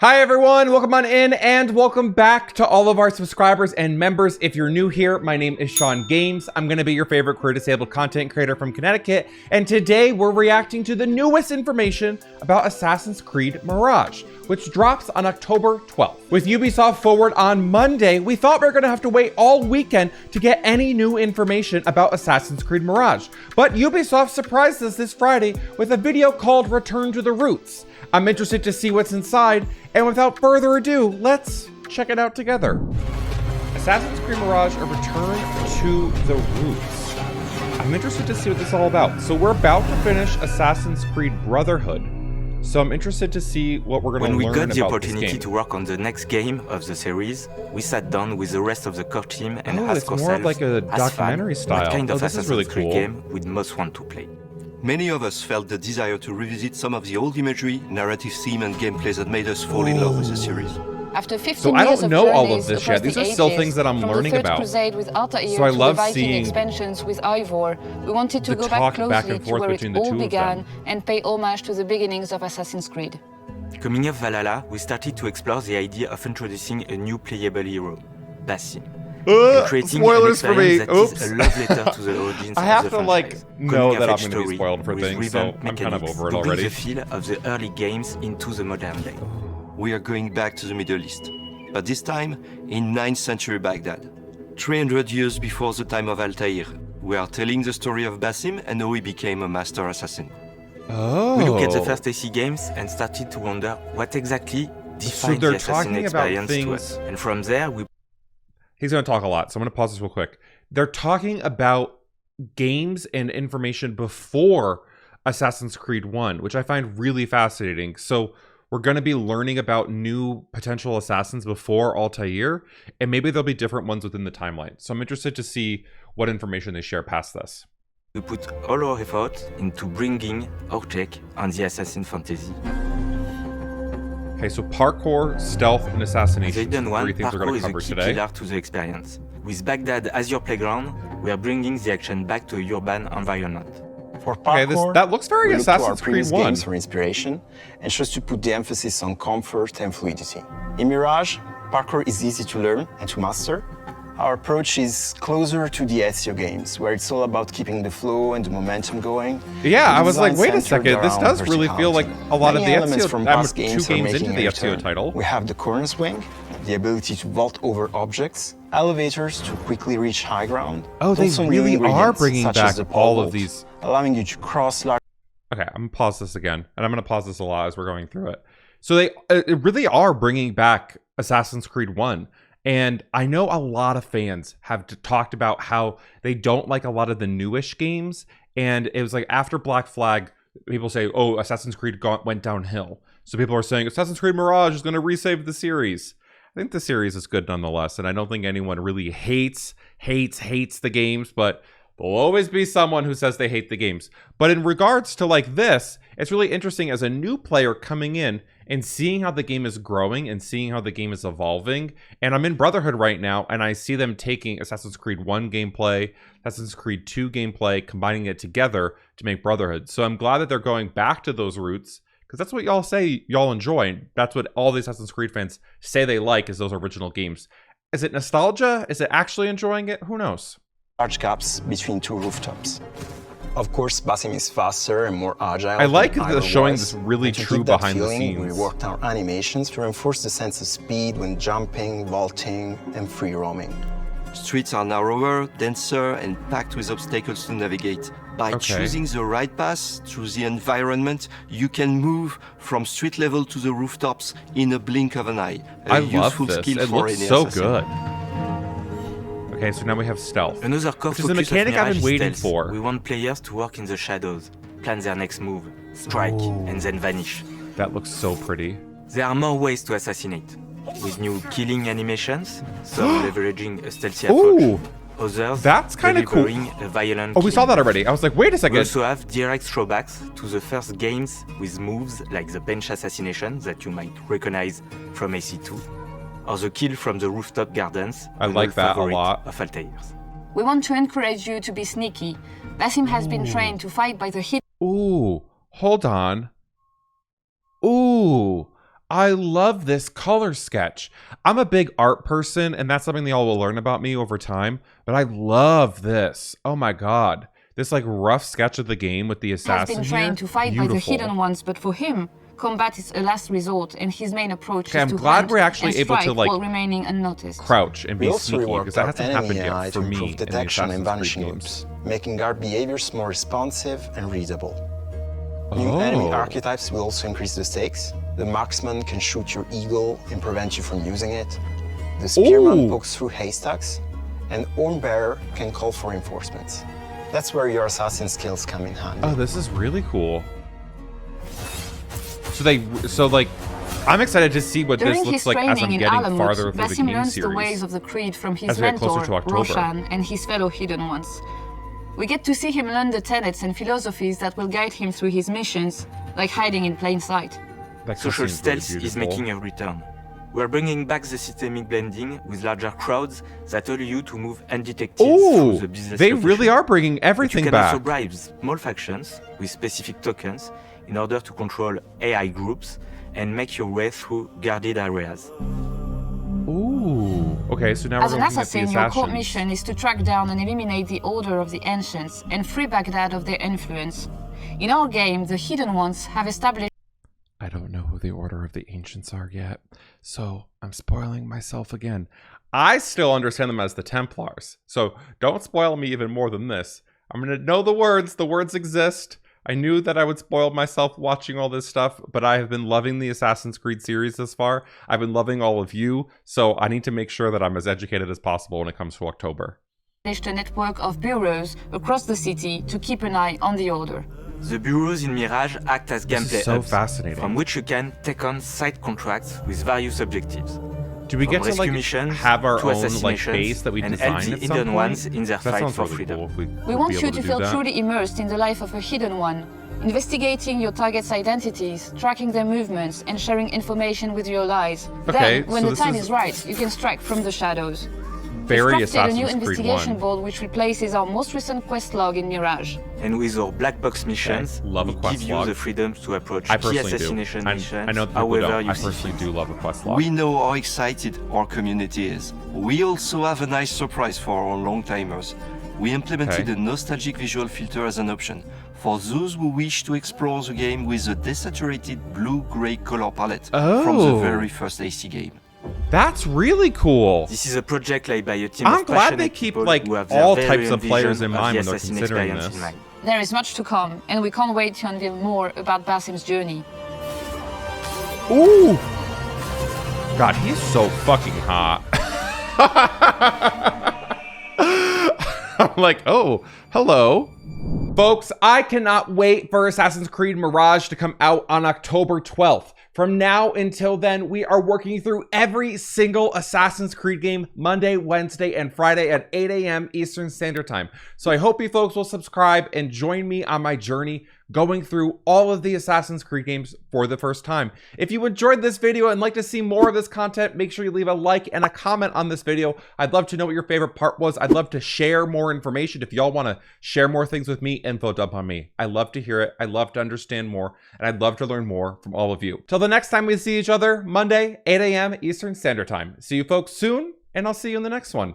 Hi everyone, welcome on in and welcome back to all of our subscribers and members. If you're new here, my name is Shawn Games. I'm gonna be your favorite career disabled content creator from Connecticut, and today we're reacting to the newest information about Assassin's Creed Mirage, which drops on October 12th. With Ubisoft Forward on Monday, we thought we were gonna have to wait all weekend to get any new information about Assassin's Creed Mirage, but Ubisoft surprised us this Friday with a video called Return to the Roots. I'm interested to see what's inside, and without further ado, let's check it out together. Assassin's Creed Mirage, a return to the roots. I'm interested to see what this is all about. So we're about to finish Assassin's Creed Brotherhood. So I'm interested to see what we're going to learn about this game. When we got the opportunity to work on the next game of the series, we sat down with the rest of the core team and asked ourselves, more like a documentary style. What kind of this is really cool. Creed game we'd most want to play. Many of us felt the desire to revisit some of the old imagery, narrative theme and gameplays that made us fall in love with the series. After 15 so I don't years know of all of this yet. These are still things that I'm learning about. Crusade with Altair so I love to the Viking seeing expansions with Ivor, we wanted to go back closely to where it all began and pay homage to the beginnings of Assassin's Creed. Coming off Valhalla, we started to explore the idea of introducing a new playable hero, Basim. Spoilers for me. Oops. A love letter to the audience I have of the to franchise. know that I'm going to be spoiled for things, so I'm kind of over it already. The feel of the early games into the modern day. We are going back to the Middle East, but this time in 9th century Baghdad, 300 years before the time of Altair. We are telling the story of Basim and how he became a master assassin. Oh. We looked at the first AC games and started to wonder what exactly defined the assassin experience to us. And from there, He's going to talk a lot, so I'm going to pause this real quick. They're talking about games and information before Assassin's Creed 1, which I find really fascinating. So we're going to be learning about new potential assassins before Altair, and maybe there'll be different ones within the timeline. So I'm interested to see what information they share past this. We put all our effort into bringing our take on the assassin fantasy. Okay, so parkour, stealth, and assassinations. Three things we're going to cover today. Pillar to the experience. With Baghdad as your playground, we are bringing the action back to a urban environment. For parkour, that looks very Assassin's Creed 1. Games for inspiration, and just to put the emphasis on comfort and fluidity. In Mirage, parkour is easy to learn and to master. Our approach is closer to the Ezio games, where it's all about keeping the flow and the momentum going. Yeah, I was like, wait a second, this does really feel like a lot of the Ezio. From past games 2 games into the Ezio title. We have the corner swing, the ability to vault over objects, elevators to quickly reach high ground. Oh, they really are bringing back all of these. Allowing you to cross large... Okay, I'm going to pause this again, and I'm going to pause this a lot as we're going through it. So they really are bringing back Assassin's Creed 1. And I know a lot of fans have talked about how they don't like a lot of the newish games. And it was like after Black Flag, people say, oh, Assassin's Creed went downhill. So people are saying Assassin's Creed Mirage is going to resave the series. I think the series is good nonetheless. And I don't think anyone really hates the games, but there'll always be someone who says they hate the games. But in regards to like this, it's really interesting as a new player coming in and seeing how the game is growing and seeing how the game is evolving. And I'm in Brotherhood right now, and I see them taking Assassin's Creed 1 gameplay, Assassin's Creed 2 gameplay, combining it together to make Brotherhood. So I'm glad that they're going back to those roots, because that's what y'all say y'all enjoy. That's what all the Assassin's Creed fans say they like, is those original games. Is it nostalgia? Is it actually enjoying it? Who knows? Large gaps between two rooftops. Of course, Basim is faster and more agile. I like showing this really true behind the scenes. We worked our animations to reinforce the sense of speed when jumping, vaulting, and free roaming. Streets are narrower, denser, and packed with obstacles to navigate. By choosing the right path through the environment, you can move from street level to the rooftops in a blink of an eye. I love this. It looks so good. Okay, so now we have stealth. Another core which is the mechanic I've been waiting for. We want players to work in the shadows, plan their next move, strike, and then vanish. That looks so pretty. There are more ways to assassinate, with new killing animations, some leveraging a stealthy approach, others that's kind of cool. A violent we saw that already. I was like, wait a second. We also have direct throwbacks to the first games with moves like the bench assassination that you might recognize from AC2. Or the kill from the rooftop gardens. I like that a lot. Of Altair's. We want to encourage you to be sneaky. Basim has been trained to fight by the hidden. Ooh, hold on. Ooh, I love this color sketch. I'm a big art person, and that's something they all will learn about me over time, but I love this. Oh my God. This like rough sketch of the game with the assassin has been trained here. to fight Beautiful. by the hidden ones, but for him, combat is a last resort, and his main approach is I'm to glad hunt we're actually and able to strike like while remaining unnoticed. crouch and We be also sneaky, reworked because that our hasn't happened enemy AI yet for to me improve in the detection and Assassin's Creed vanishing games. loops, making guard behaviors more responsive and readable. New enemy archetypes will also increase the stakes. The marksman can shoot your eagle and prevent you from using it. The spearman pokes through haystacks, and Hornbearer can call for reinforcements. That's where your assassin skills come in handy. Oh, this is really cool. So like, I'm excited to see what During this looks his like as I'm training in getting Alamut, farther through the Basim game learns the ways series. of the Creed from his As we get closer to mentor, October. Roshan, and his fellow Hidden Ones. We get to see him learn the tenets and philosophies that will guide him through his missions, like hiding in plain sight. Social stealth is making a return. We're bringing back the systemic blending with larger crowds that allow you to move undetected through the business they location. really are bringing everything You can back. also bribe small factions with specific tokens in order to control AI groups and make your way through guarded areas. Ooh. Okay, so now As we're an looking at the assassin, your core assassins. mission is to track down and eliminate the Order of the Ancients and free Baghdad of their influence. In our game, the Hidden Ones have established I don't know who the Order of the Ancients are yet, so I'm spoiling myself again. I still understand them as the Templars, so don't spoil me even more than this. I'm going to know the words exist. I knew that I would spoil myself watching all this stuff, but I have been loving the Assassin's Creed series this far. I've been loving all of you, so I need to make sure that I'm as educated as possible when it comes to October. a network of bureaus across the city to keep an eye on the Order. The bureaus in Mirage act as This is gameplay so hubs, fascinating. from which you can take on side contracts with various objectives. Do we From get to rescue like missions have our to own like assassinations base that we and design help the at some hidden point? ones in their That fight sounds for really freedom. cool if We would want be you able to do feel that. truly immersed in the life of a Hidden One, investigating your target's identities, tracking their movements, and sharing information with your allies. Okay, Then, when so the this time is is right, you can strike from the shadows. Very We've crafted a new Assassin's Creed investigation 1. board which replaces our most recent quest log in Mirage. And with our black box missions, love a we quest give you log. the freedom to approach I key personally do. assassination missions I know that people however don't. you I see personally fit. do love a quest log. We know how excited our community is. We also have a nice surprise for our long-timers. We implemented a nostalgic visual filter as an option for those who wish to explore the game with a desaturated blue-gray color palette from the very first AC game. That's really cool. This is a project led by a team I'm of glad they passionate keep people like who have their all very types own of players vision in of mind the when they're assassin considering experience this. in mind. There is much to come, and we can't wait to unveil more about Basim's journey. Ooh. God, he's so fucking hot. I'm like, oh, hello. Folks, I cannot wait for Assassin's Creed Mirage to come out on October 12th. From now until then, we are working through every single Assassin's Creed game Monday, Wednesday, and Friday at 8 a.m. Eastern Standard Time. So I hope you folks will subscribe and join me on my journey going through all of the Assassin's Creed games for the first time. If you enjoyed this video and like to see more of this content, make sure you leave a like and a comment on this video. I'd love to know what your favorite part was. I'd love to share more information. If y'all want to share more things with me, info dump on me. I love to hear it. I love to understand more, and I'd love to learn more from all of you. Till the next time we see each other, Monday, 8 a.m. Eastern Standard Time. See you folks soon, and I'll see you in the next one.